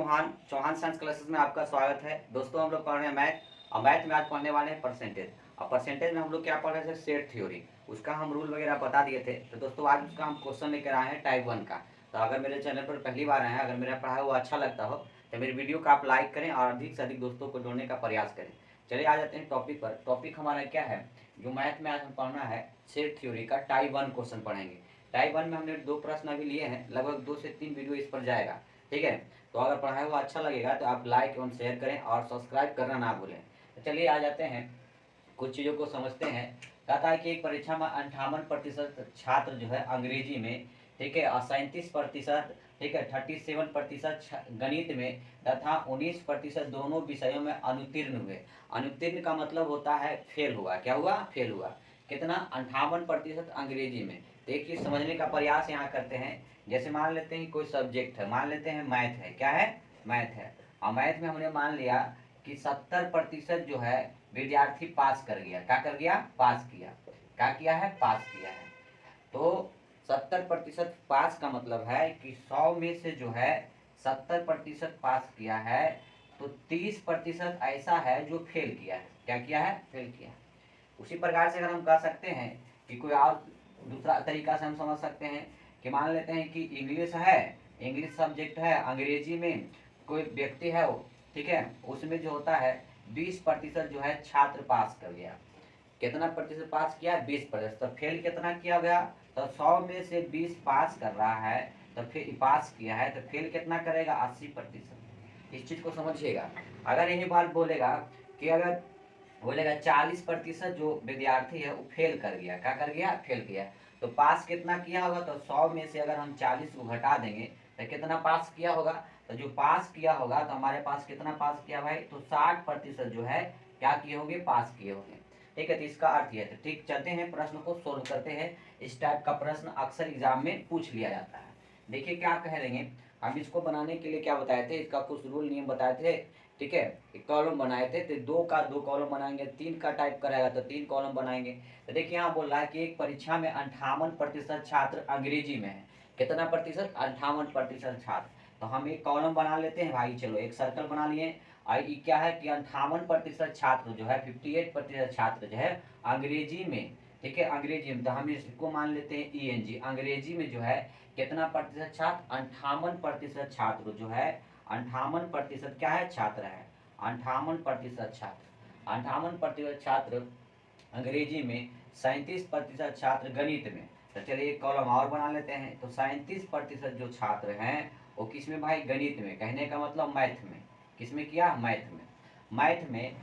Chauhan Chauhan science classes में आपका स्वागत है। दोस्तों हम लोग पढ़ रहे हैं मैथ और मैथ में आज पढ़ने वाले हैं परसेंटेज। और परसेंटेज में हम लोग क्या पढ़ रहे थे, सेट थ्योरी। उसका हम रूल वगैरह बता दिए थे। तो दोस्तों आज उसका हम क्वेश्चन लेकर आए हैं टाइप 1 का। तो अगर मेरे चैनल पर पहली बार आए हैं, अगर मेरा पढ़ाया हुआ अच्छा लगता हो तो मेरी वीडियो को आप लाइक करें और अधिक से अधिक दोस्तों को जोड़ने का प्रयास करें। चलिए आ जाते हैं टॉपिक पर। टॉपिक हमारा क्या है, जो मैथ में आज हम पढ़ना है सेट थ्योरी का टाइप 1 क्वेश्चन पढ़ेंगे। टाइप 1 में हमने 2 प्रश्न अभी लिए हैं, लगभग 2 से 3 वीडियो इस पर जाएगा। ठीक है, तो अगर पढ़ाया हुआ अच्छा लगेगा तो आप लाइक एवं शेयर करें और सब्सक्राइब करना ना भूलें। तो चलिए आ जाते हैं, कुछ चीज़ों को समझते हैं। कहता है कि एक परीक्षा में 58% छात्र जो है अंग्रेजी में, ठीक है, और 37%, ठीक है, 37% गणित में तथा 19% दोनों विषयों में अनुत्तीर्ण हुए। अनुत्तीर्ण का मतलब होता है फेल हुआ। क्या हुआ? फेल हुआ। कितना? 58% अंग्रेजी में। देखिए समझने का प्रयास यहाँ करते हैं। जैसे मान लेते हैं कोई सब्जेक्ट है, मान लेते हैं मैथ है। क्या है? मैथ है। और मैथ में हमने मान लिया कि 70% जो है विद्यार्थी पास कर गया। क्या कर गया? पास किया। क्या किया है? पास किया है। तो 70% पास का मतलब है कि 100 में से जो है 70% पास किया है, तो 30% ऐसा है जो फेल किया है। क्या किया है? फेल किया है। उसी प्रकार से अगर हम कह सकते हैं कि कोई और दूसरा तरीका से हम समझ सकते हैं कि मान लेते हैं कि इंग्लिश है, इंग्लिश सब्जेक्ट है, अंग्रेजी में कोई व्यक्ति है वो, ठीक है, उसमें जो होता है 20% जो है छात्र पास कर गया। कितना प्रतिशत पास किया? 20%। तो फेल कितना किया गया? तो 100 में से 20 पास कर रहा है, तो फिर पास किया है, तो फेल कितना करेगा? 80%। इस चीज को समझिएगा। अगर यही बात बोलेगा कि अगर बोलेगा 40% जो विद्यार्थी है वो फेल कर गया। क्या कर गया? फेल किया। तो पास कितना किया होगा? तो 100 में से अगर हम 40 को घटा देंगे तो कितना पास किया होगा? तो जो पास किया होगा, तो हमारे पास कितना पास किया भाई? तो 60% जो है क्या किए होंगे? पास किए होंगे। ठीक है, तो इसका अर्थ यह है। तो ठीक, चलते हैं प्रश्न को सोल्व करते हैं। इस टाइप का प्रश्न अक्सर एग्जाम में पूछ लिया जाता है। देखिए क्या कह देंगे, हम इसको बनाने के लिए क्या बताए थे, इसका कुछ रूल नियम बताए थे। ठीक है, एक कॉलम बनाए थे, तो 2 का 2 कॉलम बनाएंगे, 3 का टाइप करेगा तो 3 कॉलम बनाएंगे। तो देखिए यहाँ बोल रहा है कि एक परीक्षा में 58% छात्र अंग्रेजी में है। कितना प्रतिशत? 58% छात्र। तो हम एक कॉलम बना लेते हैं भाई। चलो एक सर्कल बना लिए। आई क्या है कि 58% छात्र जो है, 58% छात्र जो है अंग्रेजी में, ठीक है, अंग्रेजी में। तो हम इसको मान लेते हैं ENG। अंग्रेजी में जो है कितना प्रतिशत छात्र? 58% छात्र जो है, 58% क्या है? छात्र है। 58% छात्र, 58% छात्र अंग्रेजी में, 37% छात्र गणित में। तो चलिए एक कॉलम और बना लेते हैं। तो 37% जो छात्र हैं वो किस में भाई? गणित में। कहने का मतलब मैथ में। किस में किया? मैथ में। मैथ में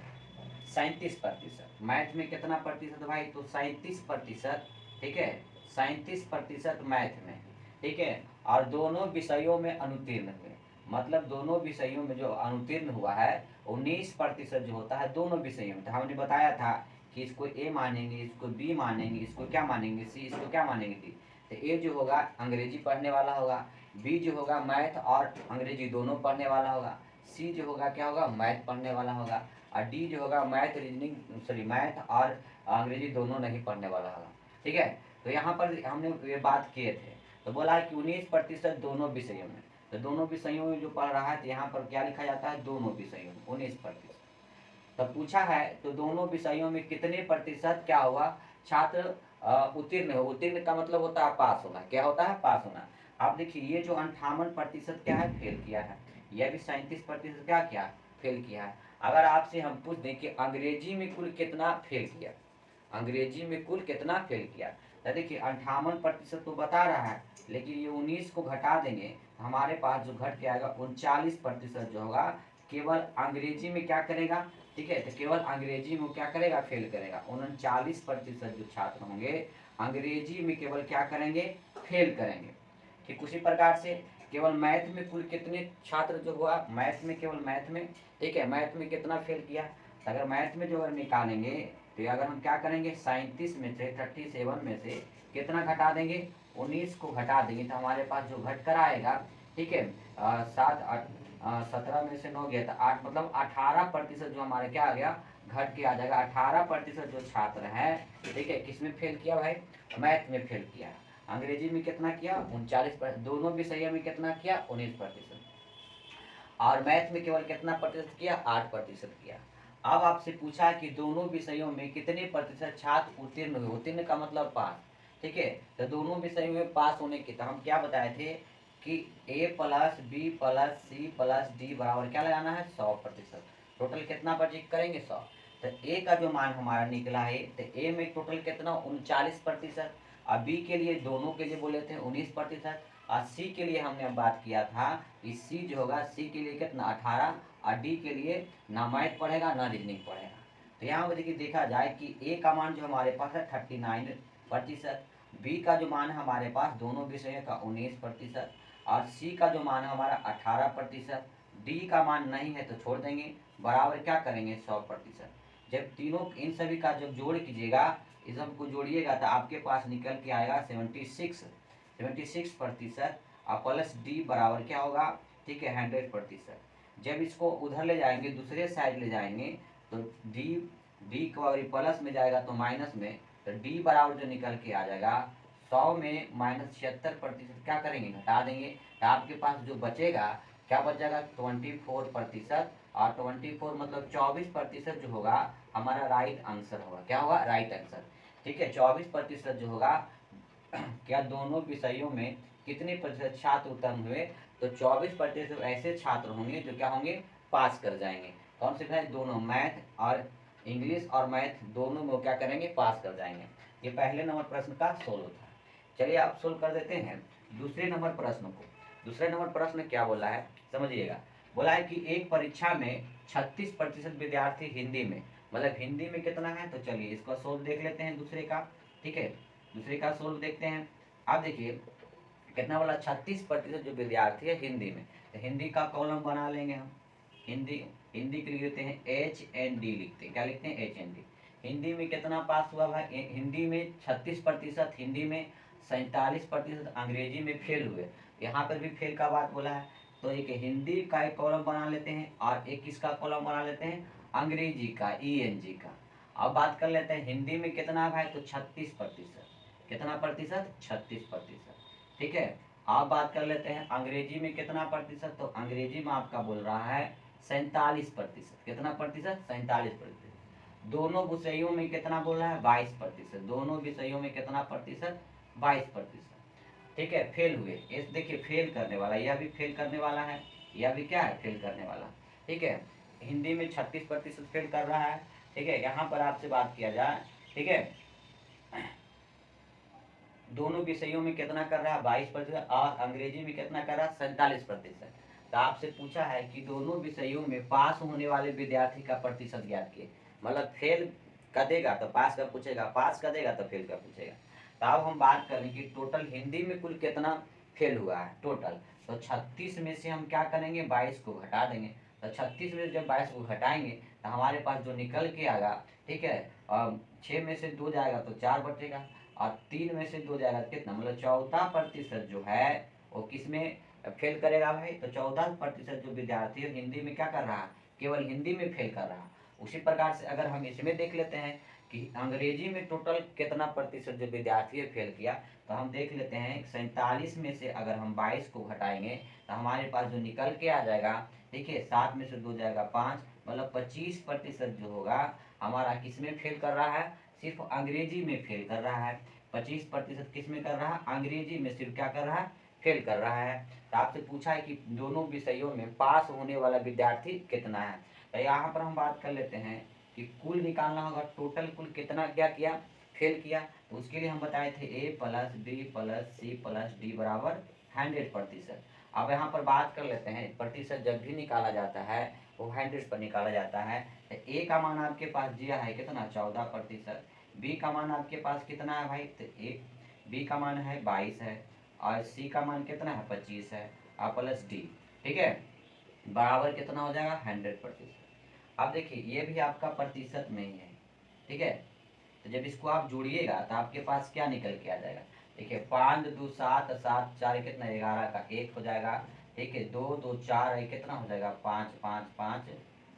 37%। मैथ में कितना प्रतिशत भाई? तो 37%। ठीक है, 37% मैथ में। ठीक है, और दोनों विषयों में अनुत्तीर्ण हुए। मतलब दोनों विषयों में जो अनुत्तीर्ण हुआ है 19% जो होता है दोनों विषयों में। तो हमने बताया था कि इसको A मानेंगे, इसको B मानेंगे, इसको क्या मानेंगे? C, इसको क्या मानेंगे? D। तो A जो होगा अंग्रेजी पढ़ने वाला होगा, B जो होगा मैथ और अंग्रेजी दोनों पढ़ने वाला होगा, C जो होगा क्या होगा? मैथ पढ़ने वाला होगा, और D जो होगा मैथ रीजनिंग सॉरी मैथ और अंग्रेजी दोनों नहीं पढ़ने वाला होगा। ठीक है, तो यहाँ पर हमने ये बात किए थे। तो बोला है कि 19% दोनों विषयों में। तो दोनों विषयों में जो पढ़ रहा है, तो यहाँ पर क्या लिखा जाता है? दोनों विषयों में 19%। तब पूछा है तो दोनों विषयों में कितने प्रतिशत क्या हुआ? छात्र उत्तीर्ण हो। उत्तीर्ण का मतलब होता है पास होना। क्या होता है? पास होना। आप देखिए ये जो 58% क्या है? फेल किया है। यह भी 37% क्या किया? फेल किया है। अगर आपसे हम पूछ दें कि अंग्रेजी में कुल कितना फेल किया, अंग्रेजी में कुल कितना फेल किया, तो देखिए 58% तो बता रहा है, लेकिन ये 19 को घटा देंगे हमारे पास जो घट के आएगा 39% जो होगा केवल अंग्रेजी में क्या करेगा? ठीक है, तो केवल अंग्रेजी में क्या करेगा? फेल करेगा। 39% जो छात्र होंगे अंग्रेजी में केवल क्या करेंगे? फेल करेंगे। ठीक उसी प्रकार से केवल मैथ में कुल कितने छात्र जो हुआ? मैथ में केवल मैथ में, ठीक है, मैथ में कितना फेल किया? अगर मैथ में जो है निकालेंगे तो अगर हम क्या करेंगे 37 में से 37 में से कितना घटा देंगे? 19 को घटा देंगे तो हमारे पास जो घट कर आएगा, ठीक है, 17 में से 9 गया तो 8, मतलब 18% जो हमारे क्या आ गया? घट के आ जाएगा। 18% जो छात्र हैं, ठीक है, किस में फेल किया भाई? मैथ में फेल किया। अंग्रेजी में कितना किया? 39%। दोनों विषयों में कितना किया? 19%। और मैथ में केवल कितना प्रतिशत किया, 8% किया। अब आपसे पूछा कि दोनों विषयों में कितने प्रतिशत छात्र उत्तीर्ण हुए, उत्तीर्ण का मतलब पास, ठीक है। तो दोनों विषयों में पास होने की, तो हम क्या बताए थे कि a plus B plus C plus D बराबर क्या लगाना है, 100%। टोटल कितना पर चेक करेंगे, 100। तो ए का जो मान हमारा निकला है, तो ए में टोटल कितना 39%, और बी के लिए दोनों के लिए बोले थे 19%, और सी के लिए हमने बात किया था कि सी जो होगा, सी के लिए कितना 18, और डी के लिए ना मैथ पढ़ेगा ना रीजनिंग पढ़ेगा। तो यहाँ पर देखिए देखा जाए कि ए का मान जो हमारे पास है 39%, बी का जो मान है हमारे पास दोनों विषयों का 19%, और सी का जो मान है हमारा 18%, डी का मान नहीं है तो छोड़ देंगे, बराबर क्या करेंगे 100%। जब तीनों इन सभी का जब जोड़ कीजिएगा, इस सबको जोड़िएगा तो आपके पास निकल के आएगा 76%, और प्लस डी बराबर क्या होगा, ठीक है 100%। जब इसको उधर ले जाएंगे, दूसरे साइड ले जाएंगे, तो डी डी को अगर प्लस में जाएगा तो माइनस में, तो डी बराबर जो निकल के आ जाएगा 100 में -76% क्या करेंगे, घटा देंगे, तो आपके पास जो बचेगा क्या बचेगा 24%, और 24 मतलब 24% जो होगा हमारा राइट आंसर होगा, क्या होगा राइट आंसर, ठीक है। 24% जो होगा क्या दोनों विषयों में कितने प्रतिशत छात्र उत्तीर्ण हुए, तो 24% ऐसे छात्र होंगे जो क्या होंगे, पास कर जाएंगे। कौन से भाई, दोनों मैथ और इंग्लिश और मैथ दोनों में क्या करेंगे, पास कर जाएंगे। ये पहले नंबर प्रश्न का सोल्व था। चलिए आप सोल्व कर देते हैं दूसरे नंबर प्रश्न को। दूसरे नंबर प्रश्न क्या बोला है समझिएगा, बोला है कि एक परीक्षा में 36% विद्यार्थी हिंदी में, मतलब हिंदी में कितना है, तो चलिए इसका सोल्व देख लेते हैं दूसरे का, ठीक है। दूसरे का सोल्व देखते हैं। आप देखिए कितना बोला, 36% जो विद्यार्थी है हिंदी में, तो हिंदी का कॉलम बना लेंगे हम। हिंदी हिंदी के लिख देते हैं HND, लिखते हैं क्या लिखते हैं, HND। हिंदी में कितना पास हुआ भाई, हिंदी में 36%, हिंदी में 47%, अंग्रेजी में फेल हुए। यहाँ पर भी फेल का बात बोला है, तो एक हिंदी का एक कॉलम बना लेते हैं, और एक किसका कॉलम बना लेते हैं, अंग्रेजी का, ENG का। अब बात कर लेते हैं हिंदी में कितना भाई, तो 36%, कितना प्रतिशत, 36%, ठीक है। आप बात कर लेते हैं अंग्रेजी में कितना प्रतिशत, तो अंग्रेजी में आपका बोल रहा है 47%, कितना प्रतिशत, 47%। दोनों विषयों में कितना बोल रहा है, 22%, दोनों विषयों में कितना प्रतिशत, 22%, ठीक है। फेल हुए, इस देखिए फेल करने वाला, यह भी फेल करने वाला है, यह भी क्या है, फेल करने वाला, ठीक है। हिंदी में 36% फेल कर रहा है, ठीक है। यहाँ पर आपसे बात किया जाए, ठीक है, दोनों विषयों में कितना कर रहा है 22%, और अंग्रेजी में कितना कर रहा है 47%। तो आपसे पूछा है कि दोनों विषयों में पास होने वाले विद्यार्थी का प्रतिशत ज्ञात किए, मतलब फेल कर देगा तो पास का पूछेगा, पास कर देगा तो फेल का पूछेगा। तो अब हम बात करें कि टोटल हिंदी में कुल कितना फेल हुआ है टोटल, तो 36 में से हम क्या करेंगे, 22 को घटा देंगे। तो 36 में जब 22 को घटाएंगे तो हमारे पास जो निकल के आएगा, ठीक है, 6 में से 2 जाएगा तो 4 बचेगा, और 3 में से 2 जाएगा कितना, मतलब 14% जो है वो किस में फेल करेगा भाई, तो 14% जो विद्यार्थी है हिंदी में क्या कर रहा है, केवल हिंदी में फेल कर रहा है। उसी प्रकार से अगर हम इसमें देख लेते हैं कि अंग्रेजी में टोटल कितना प्रतिशत जो विद्यार्थी है फेल किया, तो हम देख लेते हैं 47 में से अगर हम 22 को घटाएंगे तो हमारे पास जो निकल के आ जाएगा, देखिए 7 में से 2 जाएगा 5, मतलब 25% जो होगा हमारा किस में फेल कर रहा है, सिर्फ अंग्रेजी में फेल कर रहा है। 25% किस में कर रहा है, अंग्रेजी में सिर्फ क्या कर रहा है, फेल कर रहा है। तो आपसे पूछा है कि दोनों विषयों में पास होने वाला विद्यार्थी कितना है, तो यहाँ पर हम बात कर लेते हैं कि कुल निकालना होगा, टोटल कुल कितना क्या किया, फेल किया। तो उसके लिए हम बताए थे A plus B plus C plus D बराबर 100%। अब यहाँ पर बात कर लेते हैं, प्रतिशत जब भी निकाला जाता है वो 100 पर निकाला जाता है। तो A का मान आपके पास दिया है कितना 14%, B का मान आपके पास कितना है भाई, तो B का मान है 22 है, और C का मान कितना है 25 है, और प्लस D, ठीक है, बराबर कितना हो जाएगा 100%। अब देखिए ये भी आपका प्रतिशत में ही है, ठीक है। तो जब इसको आप जोड़िएगा तो आपके पास क्या निकल के आ जाएगा, देखिए 5 2 7 7 4 कितना 11 का 1 हो जाएगा, ठीक है। 2 2 4 कितना हो जाएगा 5 5 5,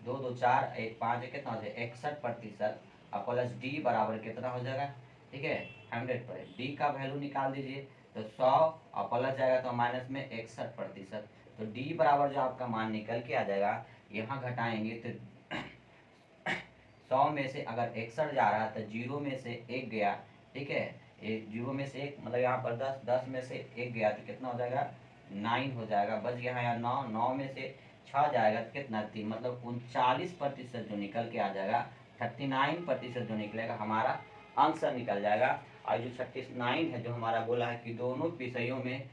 2 2 4 1 5 कितना हो जाएगा 61%, और प्लस डी बराबर कितना हो जाएगा, ठीक है 100 पर। डी का वैल्यू निकाल दीजिए तो 100, और प्लस जाएगा तो माइनस में 61%, तो डी बराबर जो आपका मान निकल के आ जाएगा, यहाँ घटाएंगे तो 100 में से अगर 61 जा रहा है तो 0 में से 1 गया, ठीक है, 0 में से 1 मतलब यहाँ पर 10, 10 में से 1 गया तो कितना हो जाएगा 9 हो जाएगा, बच गया यहाँ 9, 9 में से 6 जाएगा तो कितना 3, मतलब 39% जो निकल के आ जाएगा, 39% जो निकलेगा हमारा आंसर निकल जाएगा। और जो 39 है जो हमारा बोला है कि दोनों विषयों में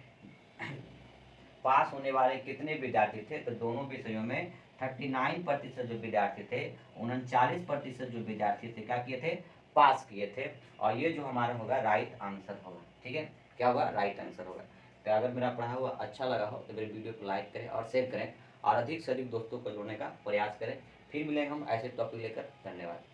पास होने वाले कितने विद्यार्थी थे, तो दोनों विषयों में 39% जो विद्यार्थी थे, 39% जो विद्यार्थी थे क्या किए थे, पास किए थे। और ये जो हमारा होगा राइट आंसर होगा, ठीक है, क्या होगा राइट आंसर होगा। तो अगर मेरा पढ़ा हुआ अच्छा लगा हो तो मेरे वीडियो को लाइक करें और शेयर करें और अधिक से अधिक दोस्तों को जोड़ने का प्रयास करें। फिर मिलेंगे हम ऐसे टॉपिक लेकर। धन्यवाद।